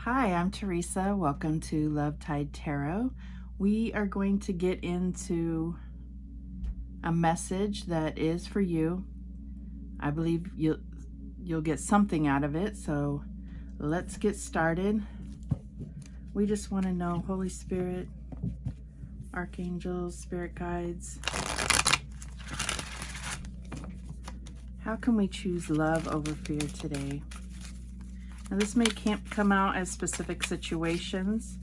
Hi, I'm Teresa. Welcome to Love Tide Tarot. We are going to get into a message that is for you. I believe you'll get something out of it, so let's get started. We just want to know, Holy Spirit, archangels, spirit guides, how can we choose love over fear today? Now, this may can't come out as specific situations.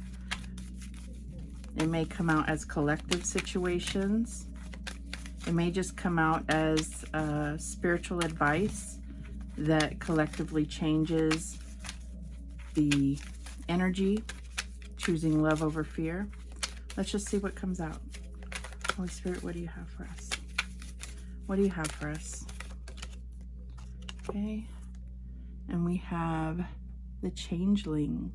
It may come out as collective situations. It may just come out as spiritual advice that collectively changes the energy, choosing love over fear. Let's just see what comes out. Holy Spirit, what do you have for us? What do you have for us? Okay. And we have the changeling.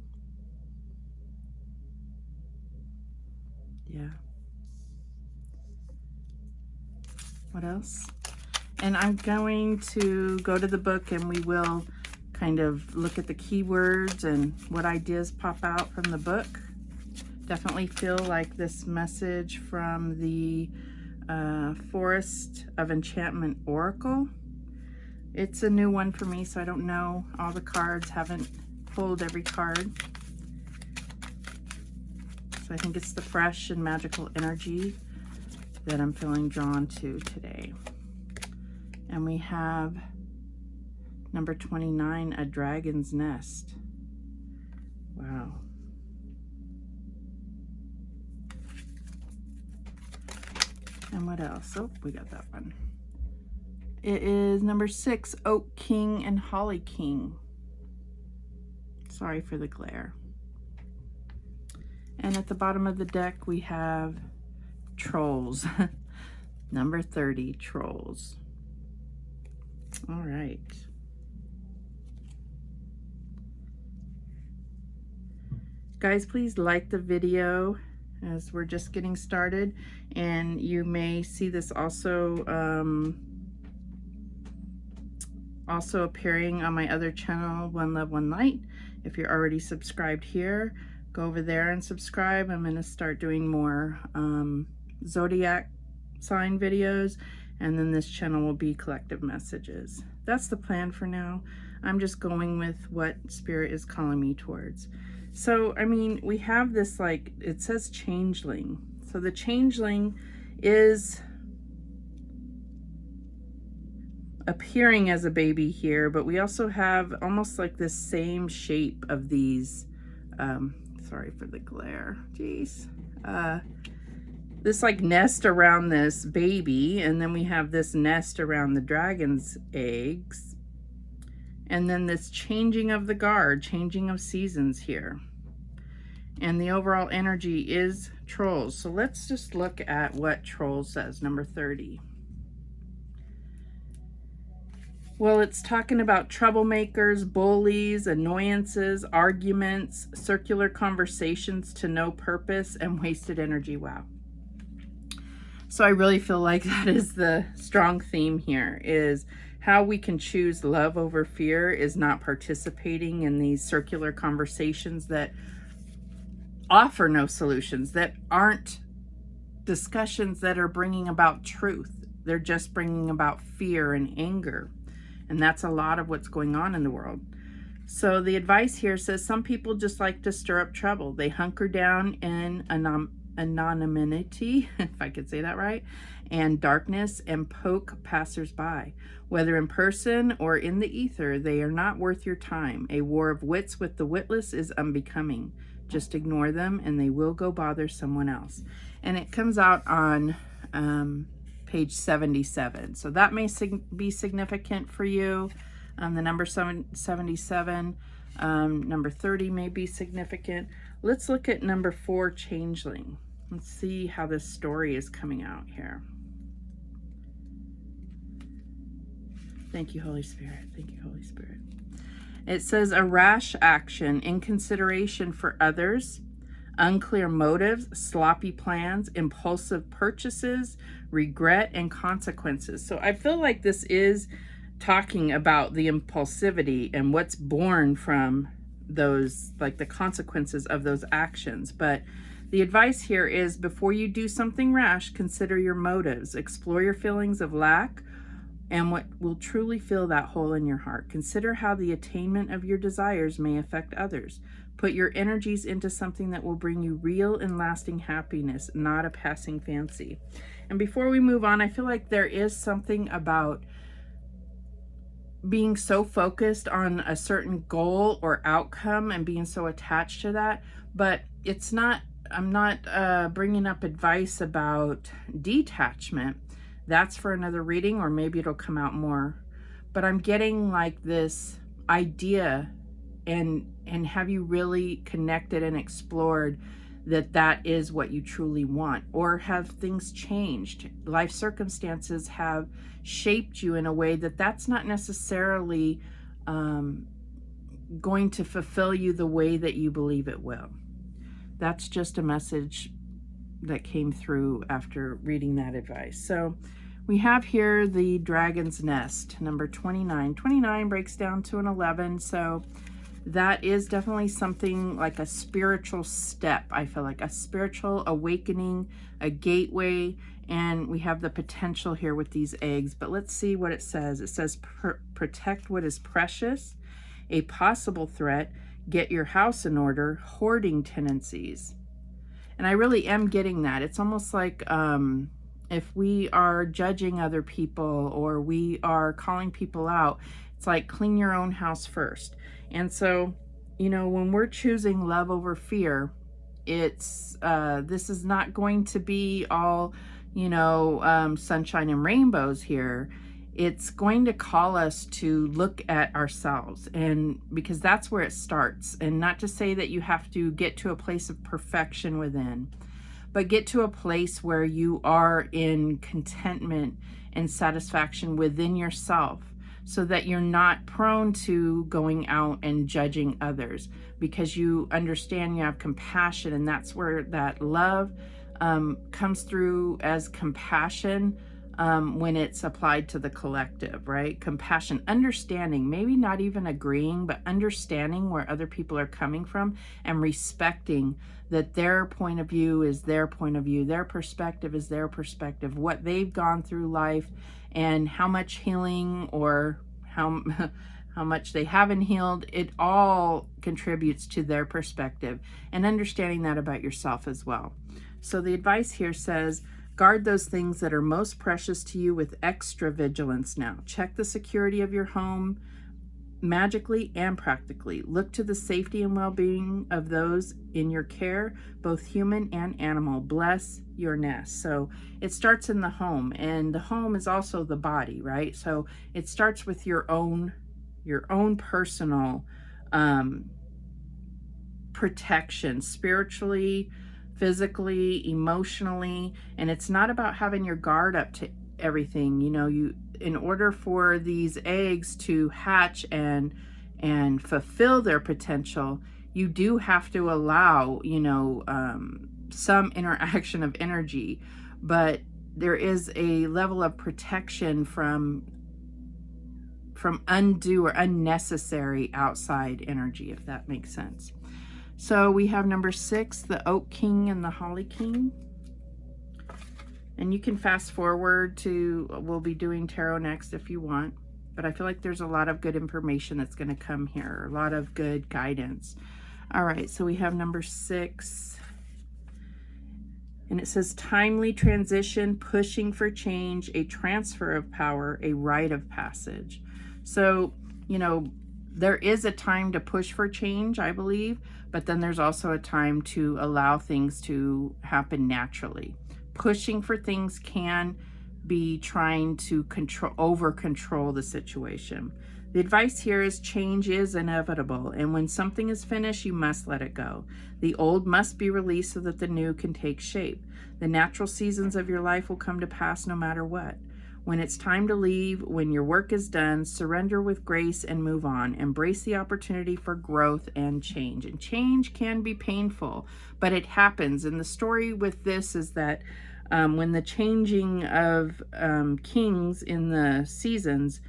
Yeah. What else? And I'm going to go to the book and we will kind of look at the keywords and what ideas pop out from the book. Definitely feel like this message from the Forest of Enchantment Oracle. It's a new one for me, so I don't know all the cards, haven't pulled every card. So I think it's the fresh and magical energy that I'm feeling drawn to today. And we have number 29, a dragon's nest. Wow. And what else? Oh, we got that one. It is number 6, Oak King and Holly King. Sorry for the glare. And at the bottom of the deck, we have trolls. Number 30, trolls. All right. Guys, please like the video as we're just getting started. And you may see this also appearing on my other channel, One Love, One Light. If you're already subscribed here, go over there and subscribe. I'm going to start doing more zodiac sign videos, and then this channel will be collective messages. That's the plan for now. I'm just going with what Spirit is calling me towards. So, I mean, we have this, like, it says changeling. So the changeling is appearing as a baby here, but we also have almost like this same shape of these sorry for the glare, jeez, this like nest around this baby, and then we have this nest around the dragon's eggs, and then this changing of the guard, changing of seasons here, and the overall energy is trolls. So let's just look at what trolls says, number 30. Well, it's talking about troublemakers, bullies, annoyances, arguments, circular conversations to no purpose, and wasted energy. Wow. So I really feel like that is the strong theme here, is how we can choose love over fear is not participating in these circular conversations that offer no solutions, that aren't discussions that are bringing about truth. They're just bringing about fear and anger. And that's a lot of what's going on in the world. So the advice here says some people just like to stir up trouble. They hunker down in anonymity, if I could say that right, and darkness, and poke passersby. Whether in person or in the ether, they are not worth your time. A war of wits with the witless is unbecoming. Just ignore them and they will go bother someone else. And it comes out on page 77. So that may be significant for you. The number 77, number 30 may be significant. Let's look at number 4, changeling. Let's see how this story is coming out here. Thank you, Holy Spirit. Thank you, Holy Spirit. It says a rash action, inconsideration for others, unclear motives, sloppy plans, impulsive purchases, regret, and consequences. So I feel like this is talking about the impulsivity and what's born from those, like the consequences of those actions. But the advice here is, before you do something rash, consider your motives, explore your feelings of lack and what will truly fill that hole in your heart. Consider how the attainment of your desires may affect others. Put your energies into something that will bring you real and lasting happiness, not a passing fancy. And before we move on, I feel like there is something about being so focused on a certain goal or outcome and being so attached to that, but it's not, I'm not bringing up advice about detachment. That's for another reading, or maybe it'll come out more. But I'm getting like this idea, and have you really connected and explored that is what you truly want? Or have things changed? Life circumstances have shaped you in a way that's not necessarily going to fulfill you the way that you believe it will. That's just a message that came through after reading that advice. So we have here the Dragon's Nest, number 29. 29 breaks down to an 11, so that is definitely something like a spiritual step. I feel like a spiritual awakening, a gateway, and we have the potential here with these eggs. But let's see what it says. It says protect what is precious, a possible threat, get your house in order, hoarding tendencies. And I really am getting that. It's almost like if we are judging other people or we are calling people out, it's like clean your own house first. And so, you know, when we're choosing love over fear, it's this is not going to be all, you know, sunshine and rainbows here. It's going to call us to look at ourselves, and because that's where it starts. And not to say that you have to get to a place of perfection within, but get to a place where you are in contentment and satisfaction within yourself, so that you're not prone to going out and judging others, because you understand, you have compassion, and that's where that love comes through as compassion. When it's applied to the collective, right? Compassion, understanding, maybe not even agreeing, but understanding where other people are coming from and respecting that their point of view is their point of view, their perspective is their perspective, what they've gone through life, and how much healing or how much they haven't healed. It all contributes to their perspective, and understanding that about yourself as well. So the advice here says, guard those things that are most precious to you with extra vigilance now. Check the security of your home magically and practically. Look to the safety and well-being of those in your care, both human and animal. Bless your nest. So it starts in the home, and the home is also the body, right? So it starts with your own personal protection, spiritually, physically, emotionally. And it's not about having your guard up to everything. You know, in order for these eggs to hatch and fulfill their potential, you do have to allow, you know, some interaction of energy, but there is a level of protection from undue or unnecessary outside energy, if that makes sense. So we have number 6, the Oak King and the Holly King. And you can fast forward to, we'll be doing tarot next if you want. But I feel like there's a lot of good information that's going to come here, a lot of good guidance. All right, so we have number 6. And it says timely transition, pushing for change, a transfer of power, a rite of passage. So, you know, there is a time to push for change, I believe, but then there's also a time to allow things to happen naturally. Pushing for things can be trying to over-control the situation. The advice here is change is inevitable, and when something is finished, you must let it go. The old must be released so that the new can take shape. The natural seasons of your life will come to pass no matter what. When it's time to leave, when your work is done, surrender with grace and move on. Embrace the opportunity for growth and change. And change can be painful, but it happens. And the story with this is that when the changing of kings in the seasons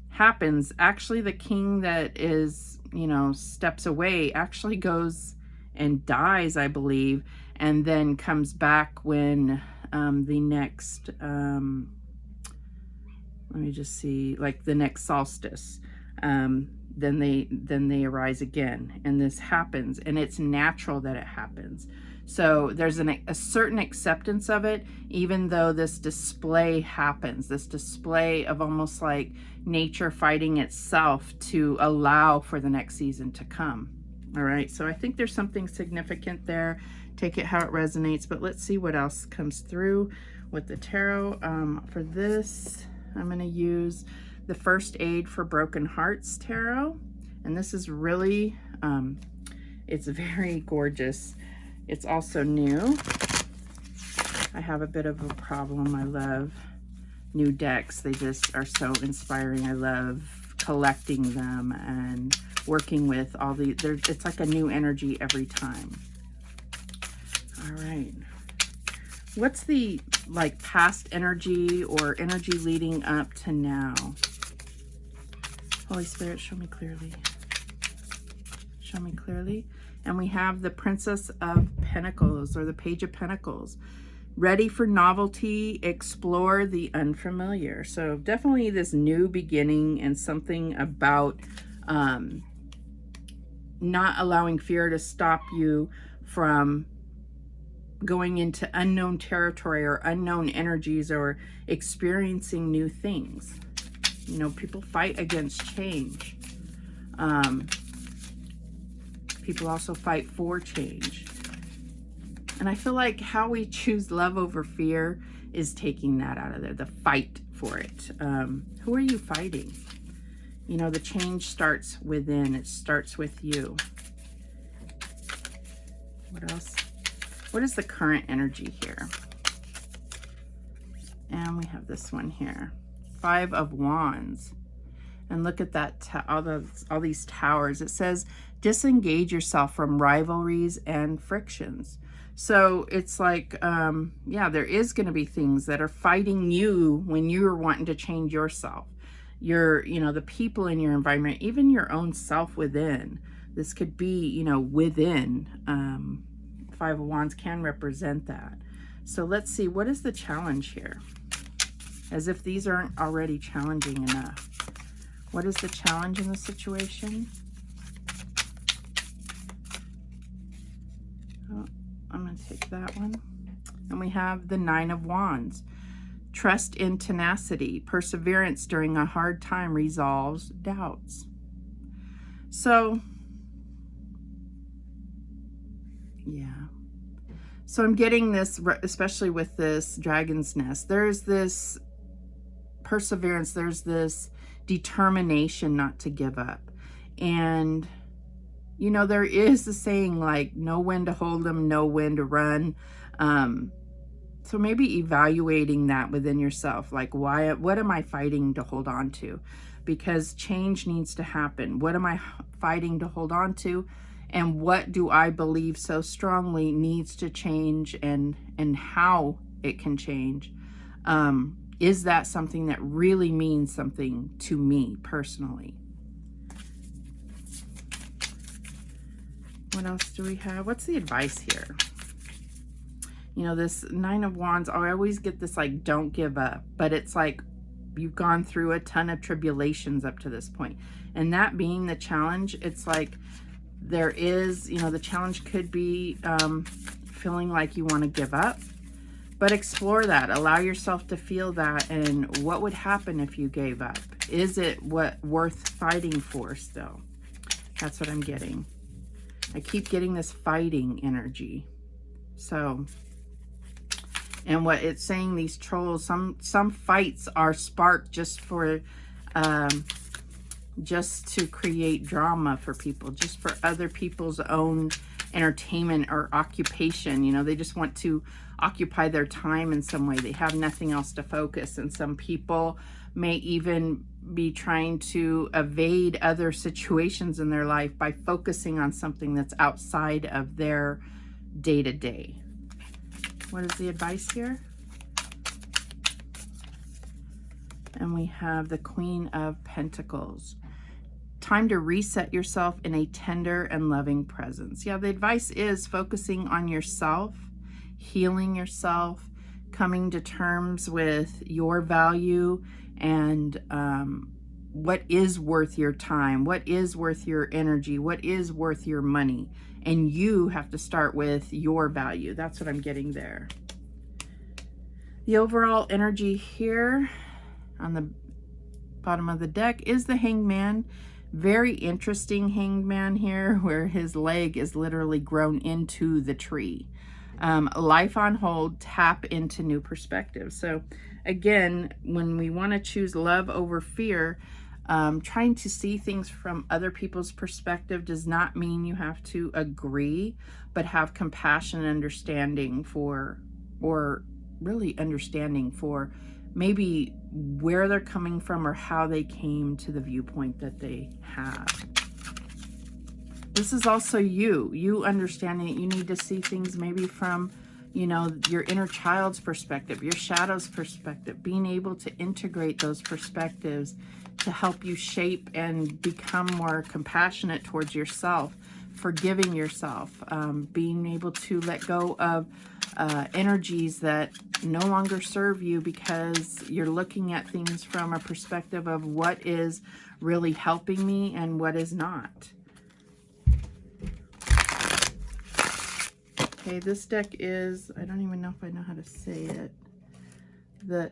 happens, actually the king that is you know, steps away, actually goes and dies, I believe, and then comes back when the next, let me just see, like the next solstice. Then they arise again, and this happens, and it's natural that it happens. So there's a certain acceptance of it, even though this display happens, this display of almost like nature fighting itself to allow for the next season to come. All right, so I think there's something significant there. Take it how it resonates, but let's see what else comes through with the tarot. For this, I'm going to use the First Aid for Broken Hearts tarot, and this is really, it's very gorgeous. It's also new. I have a bit of a problem. I love new decks. They just are so inspiring. I love collecting them and working with all the, it's like a new energy every time. All right. What's the like past energy or energy leading up to now? Holy Spirit, show me clearly. Show me clearly. And we have the Princess of Pentacles, or the Page of Pentacles. Ready for novelty, explore the unfamiliar. So definitely this new beginning, and something about not allowing fear to stop you from going into unknown territory or unknown energies or experiencing new things. You know, people fight against change. People also fight for change. And I feel like how we choose love over fear is taking that out of there, the fight for it. Who are you fighting? You know, the change starts within. It starts with you. What else? What is the current energy here? And we have this one here. Five of Wands. And look at that, all these towers. It says, disengage yourself from rivalries and frictions. So it's like, yeah, there is going to be things that are fighting you when you're wanting to change yourself. You know, the people in your environment, even your own self within. This could be, you know, within. Five of Wands can represent that. So let's see, what is the challenge here? As if these aren't already challenging enough. What is the challenge in the situation? Oh, I'm going to take that one. And we have the Nine of Wands. Trust in tenacity. Perseverance during a hard time resolves doubts. So, yeah. So I'm getting this, especially with this Dragon's Nest. There's this perseverance. There's this determination not to give up. And, you know, there is a saying like, know when to hold them, know when to run. So maybe evaluating that within yourself, like what am I fighting to hold on to? Because change needs to happen. What am I fighting to hold on to? And what do I believe so strongly needs to change, and how it can change? Is that something that really means something to me personally? What else do we have? What's the advice here? You know, this Nine of Wands, I always get this like, don't give up. But it's like, you've gone through a ton of tribulations up to this point. And that being the challenge, it's like, there is, you know, the challenge could be feeling like you want to give up. But explore that. Allow yourself to feel that. And what would happen if you gave up? Is it worth fighting for still? That's what I'm getting. I keep getting this fighting energy. So, and what it's saying, these trolls, some fights are sparked just for, just to create drama for people, just for other people's own entertainment or occupation. You know, they just want to occupy their time in some way. They have nothing else to focus. And some people may even be trying to evade other situations in their life by focusing on something that's outside of their day-to-day. What is the advice here? And we have the Queen of Pentacles. Time to reset yourself in a tender and loving presence. Yeah, the advice is focusing on yourself, healing yourself, coming to terms with your value and what is worth your time, what is worth your energy, what is worth your money. And you have to start with your value. That's what I'm getting there. The overall energy here on the bottom of the deck is the Hangman. Very interesting Hangman here, where his leg is literally grown into the tree. Life on hold, tap into new perspectives. So again, when we want to choose love over fear, trying to see things from other people's perspective does not mean you have to agree, but have compassion and understanding for, or really understanding for maybe where they're coming from or how they came to the viewpoint that they have. This is also you understanding that you need to see things maybe from, you know, your inner child's perspective, your shadow's perspective, being able to integrate those perspectives to help you shape and become more compassionate towards yourself, forgiving yourself, being able to let go of energies that no longer serve you because you're looking at things from a perspective of what is really helping me and what is not. Okay, this deck is, I don't even know if I know how to say it, the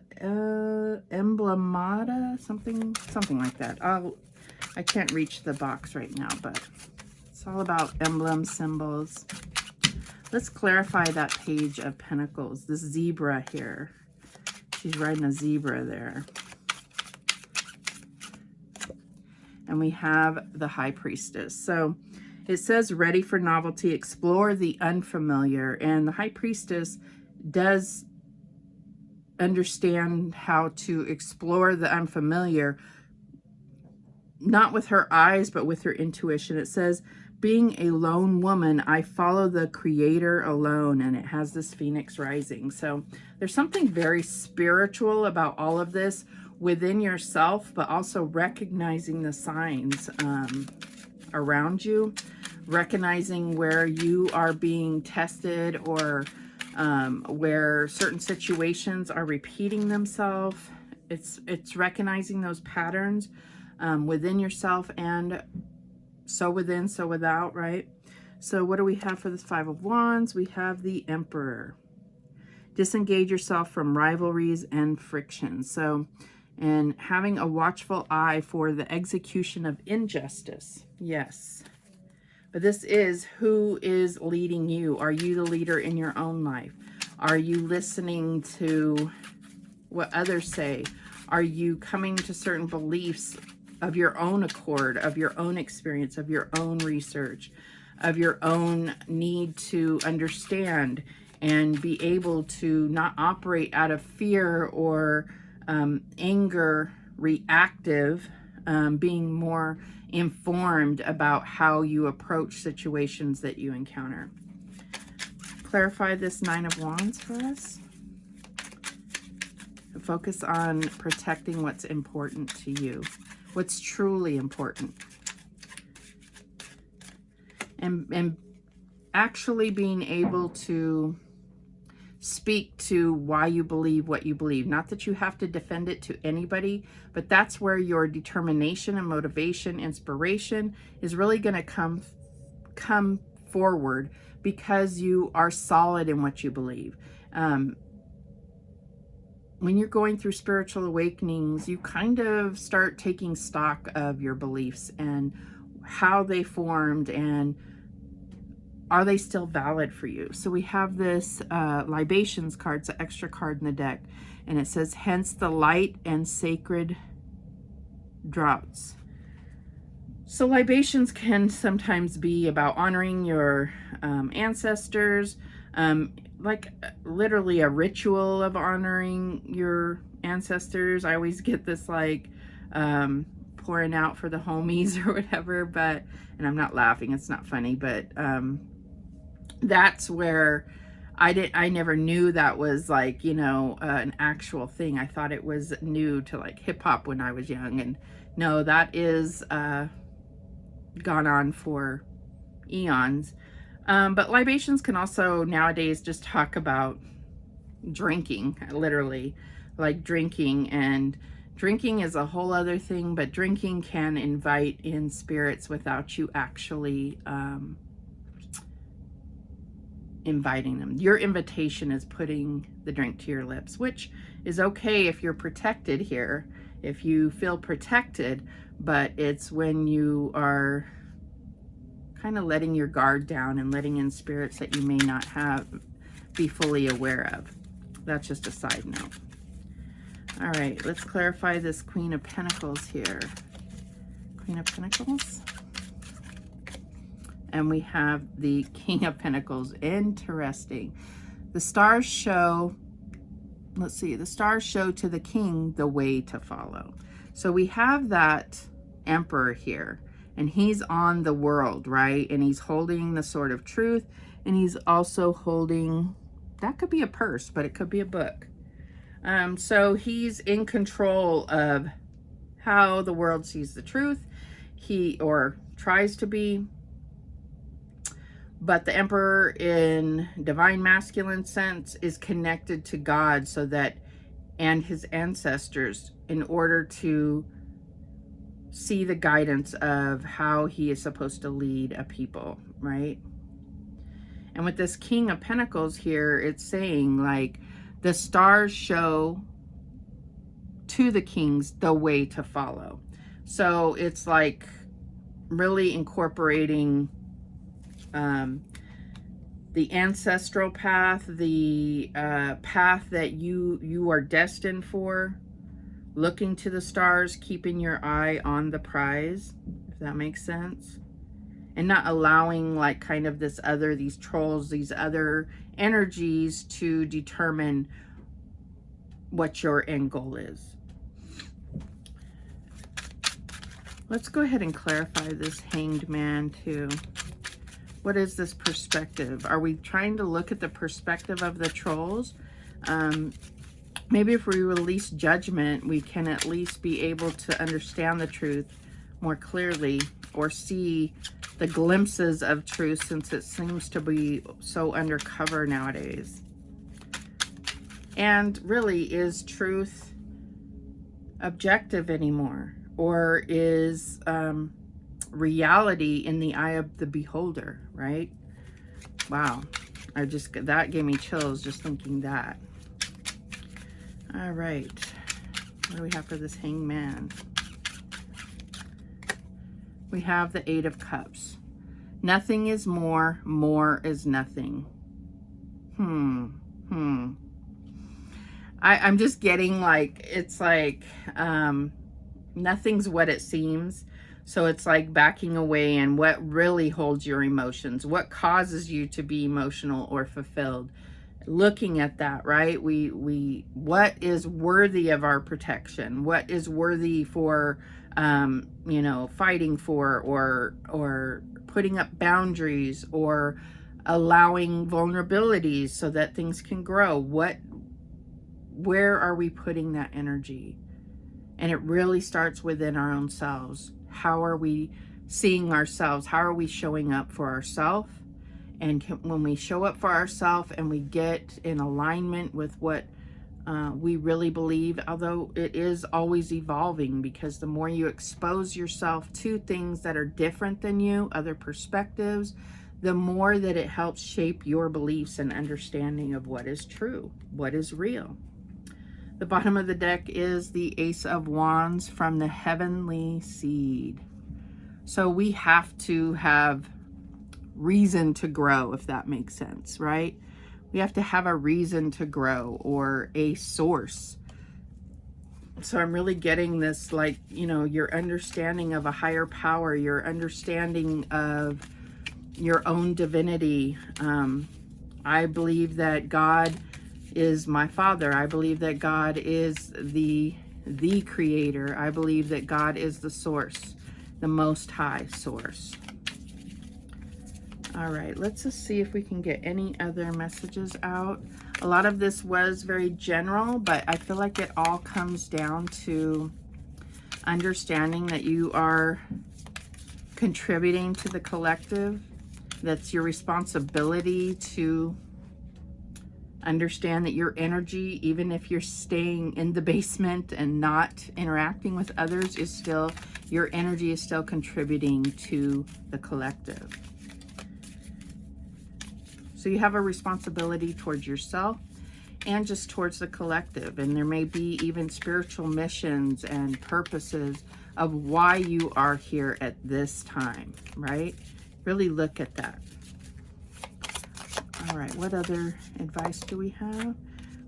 Emblemata, something like that. I can't reach the box right now, but it's all about emblem symbols. Let's clarify that Page of Pentacles, this zebra here. She's riding a zebra there. And we have the High Priestess. So it says ready for novelty, explore the unfamiliar. And the High Priestess does understand how to explore the unfamiliar, not with her eyes, but with her intuition. It says, being a lone woman, I follow the Creator alone, and it has this Phoenix rising. So there's something very spiritual about all of this within yourself, but also recognizing the signs around you, recognizing where you are being tested or where certain situations are repeating themselves. It's recognizing those patterns within yourself, and so within, so without, right? So what do we have for this Five of Wands? We have the Emperor. Disengage yourself from rivalries and friction. So, and having a watchful eye for the execution of injustice. Yes. But this is who is leading you. Are you the leader in your own life? Are you listening to what others say? Are you coming to certain beliefs of your own accord, of your own experience, of your own research, of your own need to understand and be able to not operate out of fear or anger, reactive, being more informed about how you approach situations that you encounter? Clarify this Nine of Wands for us. Focus on protecting what's important to you, what's truly important, and actually being able to speak to why you believe what you believe. Not that you have to defend it to anybody, but that's where your determination and motivation, inspiration is really going to come forward, because you are solid in what you believe. When you're going through spiritual awakenings, you kind of start taking stock of your beliefs and how they formed, and are they still valid for you? So we have this Libations card, it's an extra card in the deck, and it says, hence the light and sacred draughts. So libations can sometimes be about honoring your ancestors, like literally a ritual of honoring your ancestors. I always get this like pouring out for the homies or whatever, but, and I'm not laughing, it's not funny, but that's where I never knew that was like, you know, an actual thing. I thought it was new to like hip hop when I was young, and no, that is gone on for eons. But libations can also nowadays just talk about drinking, literally, like drinking. And drinking is a whole other thing, but drinking can invite in spirits without you actually inviting them. Your invitation is putting the drink to your lips, which is okay if you're protected here, if you feel protected, but it's when you are kind of letting your guard down and letting in spirits that you may not be fully aware of. That's just a side note. All right, let's clarify this Queen of Pentacles here. Queen of Pentacles. And we have the King of Pentacles. Interesting. The stars show, let's see, the stars show to the king the way to follow. So we have that Emperor here, and he's on the world, right? And he's holding the sword of truth, and he's also holding, that could be a purse, but it could be a book. So he's in control of how the world sees the truth. Or tries to be. But the Emperor in divine masculine sense is connected to God and his ancestors in order to see the guidance of how he is supposed to lead a people, right? And with this King of Pentacles here, it's saying like the stars show to the kings the way to follow. So it's like really incorporating the ancestral path, the path that you are destined for, looking to the stars, keeping your eye on the prize, if that makes sense, and not allowing like kind of these trolls, these other energies to determine what your end goal is. Let's go ahead and clarify this Hanged Man too. What is this perspective? Are we trying to look at the perspective of the trolls? Maybe if we release judgment, we can at least be able to understand the truth more clearly, or see the glimpses of truth, since it seems to be so undercover nowadays. And really, is truth objective anymore? Or is reality in the eye of the beholder, right? Wow. That gave me chills just thinking that. All right. What do we have for this Hanged Man? We have the Eight of Cups. Nothing is more, more is nothing. I'm just getting like, it's like, nothing's what it seems. So it's like backing away, and what really holds your emotions, what causes you to be emotional or fulfilled. Looking at that, right? What is worthy of our protection? What is worthy for, fighting for, or putting up boundaries, or allowing vulnerabilities so that things can grow? Where are we putting that energy? And it really starts within our own selves. How are we seeing ourselves? How are we showing up for ourselves? And when we show up for ourselves and we get in alignment with what we really believe, although it is always evolving, because the more you expose yourself to things that are different than you, other perspectives, the more that it helps shape your beliefs and understanding of what is true, what is real. The bottom of the deck is the Ace of Wands from the Heavenly Seed. So we have to have reason to grow, if that makes sense, right? We have to have a reason to grow, or a source. So I'm really getting this, like, your understanding of a higher power, your understanding of your own divinity. I believe that God is my Father. I believe that God is the creator. I believe that God is the source, the most high source. All right, let's just see if we can get any other messages out. A lot of this was very general, but I feel like it all comes down to understanding that you are contributing to the collective. That's your responsibility to understand that your energy, even if you're staying in the basement and not interacting with others, is still, your energy is still contributing to the collective. So you have a responsibility towards yourself and just towards the collective. And there may be even spiritual missions and purposes of why you are here at this time, right? Really look at that. All right, what other advice do we have?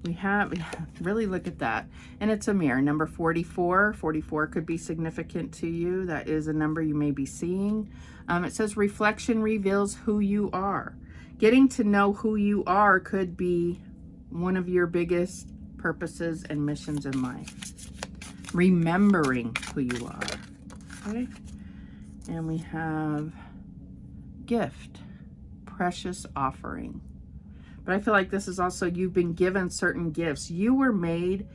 We have, really look at that. And it's a mirror, number 44. 44 could be significant to you. That is a number you may be seeing. It says reflection reveals who you are. Getting to know who you are could be one of your biggest purposes and missions in life. Remembering who you are. Okay? And we have gift, precious offering. But I feel like this is also, you've been given certain gifts. You were made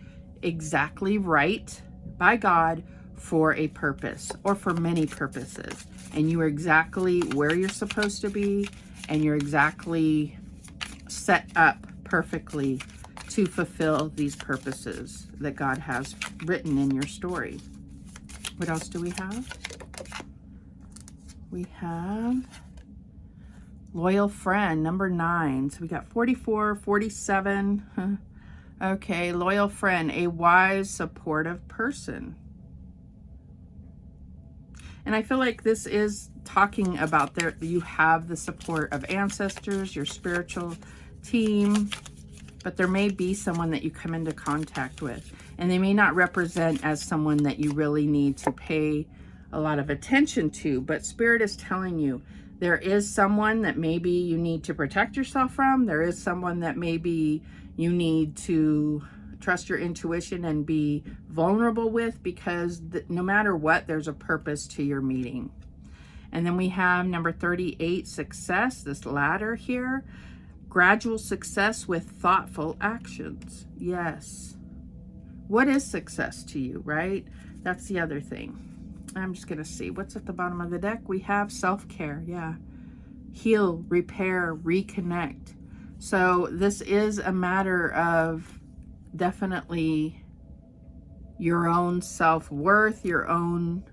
exactly right by God for a purpose, or for many purposes. And you are exactly where you're supposed to be, and you're exactly set up perfectly to fulfill these purposes that God has written in your story. What else do we have? We have loyal friend, number 9. So we got 44, 47. Okay, loyal friend, a wise, supportive person. And I feel like this is talking about you have the support of ancestors, your spiritual team, but there may be someone that you come into contact with, and they may not represent as someone that you really need to pay a lot of attention to, but Spirit is telling you there is someone that maybe you need to protect yourself from. There is someone that maybe you need to trust your intuition and be vulnerable with, because no matter what, there's a purpose to your meeting. And then we have number 38, success, this ladder here. Gradual success with thoughtful actions. Yes. What is success to you, right? That's the other thing. I'm just going to see what's at the bottom of the deck. We have self-care. Yeah. Heal, repair, reconnect. So this is a matter of definitely your own self-worth, your own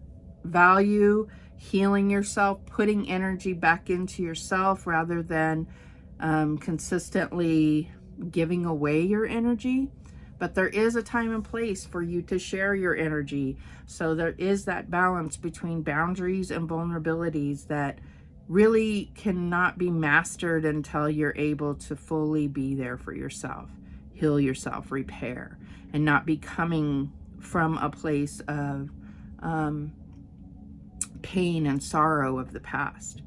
value, healing yourself, putting energy back into yourself rather than consistently giving away your energy. But there is a time and place for you to share your energy. So there is that balance between boundaries and vulnerabilities that really cannot be mastered until you're able to fully be there for yourself, heal yourself, repair, and not be coming from a place of pain and sorrow of the past.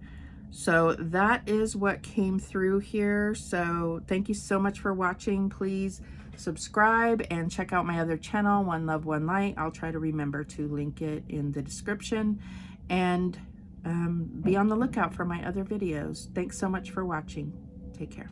So that is what came through here. So thank you so much for watching. Please subscribe and check out my other channel, One Love, One Light. I'll try to remember to link it in the description, and be on the lookout for my other videos. Thanks so much for watching. Take care.